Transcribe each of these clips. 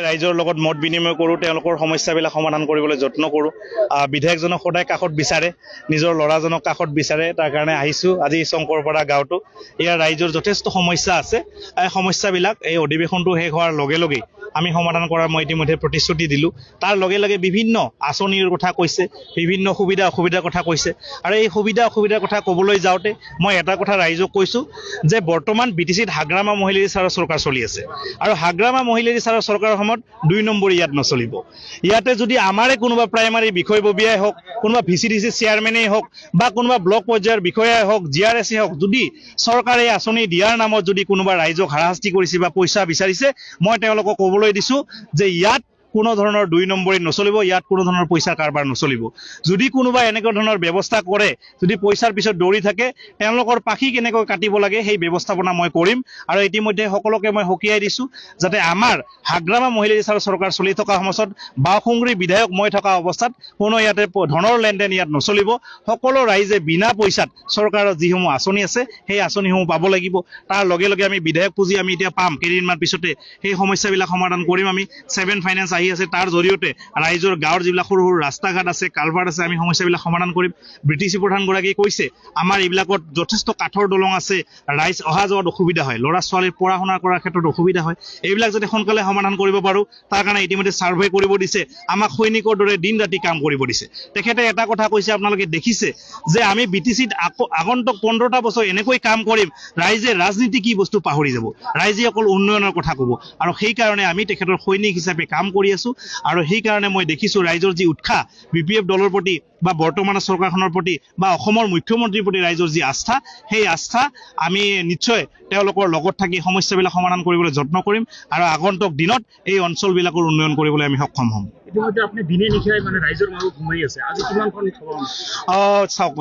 ৰাইজৰ লগত মত বিনিময় কৰোঁ, তেওঁলোকৰ সমস্যাবিলাক সমাধান কৰিবলৈ যত্ন কৰোঁ। বিধায়কজনক সদায় কাষত বিচাৰে, নিজৰ ল'ৰাজনক কাষত বিচাৰে। তাৰ কাৰণে আহিছোঁ আজি শংকৰপাৰা গাঁৱতো। ইয়াৰ ৰাইজৰ যথেষ্ট সমস্যা আছে। এই সমস্যাবিলাক এই অধিৱেশনটো শেষ হোৱাৰ লগে লগেই আমি সমাধান কৰাৰ মই ইতিমধ্যে প্ৰতিশ্ৰুতি দিলোঁ। তাৰ লগে লগে বিভিন্ন আঁচনিৰ কথা কৈছে, বিভিন্ন সুবিধা অসুবিধাৰ কথা কৈছে। আৰু এই সুবিধা অসুবিধাৰ কথা ক'বলৈ যাওঁতে মই এটা কথা ৰাইজক কৈছোঁ যে বৰ্তমান BTCত হাগ্ৰামা মহিলাৰী চাৰৰ চৰকাৰ চলি আছে। আৰু হাগ্ৰামা মহিলাৰী চাৰৰ চৰকাৰৰ সময়ত 2 নম্বৰ ইয়াত নচলিব। ইয়াতে যদি আমাৰে কোনোবা প্ৰাইমাৰী বিষয়ববীয়াই হওক, কোনোবা VCDC চেয়াৰমেনেই হওক বা কোনোবা ব্লক পৰ্যায়ৰ বিষয়াই হওক, GRSে হওক, যদি চৰকাৰে আঁচনি দিয়াৰ নামত যদি কোনোবা ৰাইজক হাৰাশাস্তি কৰিছে বা পইচা বিচাৰিছে, মই তেওঁলোকক ক'বলৈ দিছোঁ যে ইয়াত কোনো ধৰণৰ 2 নম্বৰী নচলিব, ইয়াত কোনো ধৰণৰ পইচাৰ কাৰবাৰ নচলিব। যদি কোনোবা এনেকুৱা ধৰণৰ ব্যৱস্থা কৰে, যদি পইচাৰ পিছত দৌৰি থাকে, তেওঁলোকৰ পাখি কেনেকৈ কাটিব লাগে সেই ব্যৱস্থাপনা মই কৰিম। আৰু ইতিমধ্যে সকলোকে মই সকীয়াই দিছোঁ যাতে আমাৰ হাগ্ৰামা মহিলাৰী চাৰৰ চৰকাৰ চলি থকা সময়ত বাওঁসুংগুৰি বিধায়ক মই থকা অৱস্থাত কোনো ইয়াতে ধনৰ লেনদেন ইয়াত নচলিব। সকলো ৰাইজে বিনা পইচাত চৰকাৰৰ যিসমূহ আঁচনি আছে সেই আঁচনিসমূহ পাব লাগিব। তাৰ লগে লগে আমি বিধায়ক পুঁজি আমি এতিয়া পাম, কেইদিনমান পিছতে সেই সমস্যাবিলাক সমাধান কৰিম। আমি 7 ফাইনেন্স আহি আছে, তাৰ জৰিয়তে ৰাইজৰ গাঁৱৰ যিবিলাক সৰু সৰু ৰাস্তা ঘাট আছে, কালভাৰ্ট আছে, আমি সমস্যাবিলাক সমাধান কৰিম। BTC প্ৰধানগৰাকীয়ে কৈছে আমাৰ এইবিলাকত যথেষ্ট কাঠৰ দলং আছে, ৰাইজ অহা যোৱাত অসুবিধা হয়, ল'ৰা ছোৱালীৰ পঢ়া শুনা কৰাৰ ক্ষেত্ৰত অসুবিধা হয়। এইবিলাক যাতে সোনকালে সমাধান কৰিব পাৰোঁ তাৰ কাৰণে ইতিমধ্যে ছাৰ্ভে কৰিব দিছে। আমাক সৈনিকৰ দৰে দিন ৰাতি কাম কৰিব দিছে। তেখেতে এটা কথা কৈছে, আপোনালোকে দেখিছে যে আমি BTCত আগন্তুক 15টা বছৰ এনেকৈ কাম কৰিম, ৰাইজে ৰাজনীতি কি বস্তু পাহৰি যাব, ৰাইজে অকল উন্নয়নৰ কথা ক'ব। আৰু সেইকাৰণে আমি তেখেতৰ সৈনিক হিচাপে কাম কৰি আছোঁ। আৰু সেইকাৰণে মই দেখিছোঁ ৰাইজৰ যি উৎসাহ BPF দলৰ প্ৰতি বা বৰ্তমানৰ চৰকাৰখনৰ প্ৰতি বা অসমৰ মুখ্যমন্ত্ৰীৰ প্ৰতি ৰাইজৰ যি আস্থা, সেই আস্থা আমি নিশ্চয় তেওঁলোকৰ লগত থাকি সমস্যাবিলাক সমাধান কৰিবলৈ যত্ন কৰিম। আৰু আগন্তুক দিনত এই অঞ্চলবিলাকৰ উন্নয়ন কৰিবলৈ আমি সক্ষম হ'ম। ইতিমধ্যে আপুনি দিনে নিশাই ৰাইজৰ মাজত সোমাই আছে, আজি কিমানখন সভা? চাওক,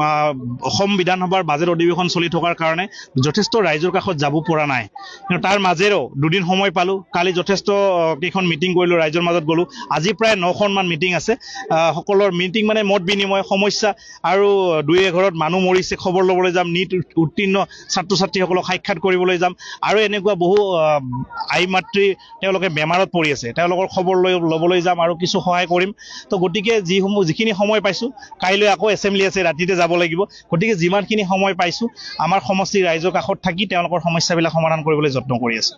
অসম বিধানসভাৰ বাজেট অধিৱেশন চলি থকাৰ কাৰণে যথেষ্ট ৰাইজৰ কাষত যাব পৰা নাই। কিন্তু তাৰ মাজেৰেও 2 দিন সময় পালোঁ। কালি যথেষ্ট কেইখন মিটিং কৰিলোঁ, ৰাইজৰ মাজত গ'লোঁ। আজি প্ৰায় 9খনমান মিটিং আছে। সকলৰ মিটিং মানে মত বিনিময়, সমস্যা আৰু 2-1 মানুহ মৰিছে খবৰ ল'বলৈ যাম, NEET উত্তীৰ্ণ ছাত্ৰ ছাত্ৰীসকলক সাক্ষাৎ কৰিবলৈ যাম। আৰু এনেকুৱা বহু আই মাতৃ তেওঁলোকে বেমাৰত পৰি আছে, তেওঁলোকৰ খবৰ ল'বলৈ যাম আৰু কিছু সহায় কৰিম। তো গতিকে যিখিনি সময় পাইছোঁ, কাইলৈ আকৌ এছেম্বলি আছে, ৰাতিতে যাব লাগিব। গতিকে যিমানখিনি সময় পাইছোঁ আমাৰ সমষ্টিৰ ৰাইজৰ কাষত থাকি তেওঁলোকৰ সমস্যাবিলাক সমাধান কৰিবলৈ যত্ন কৰি আছোঁ।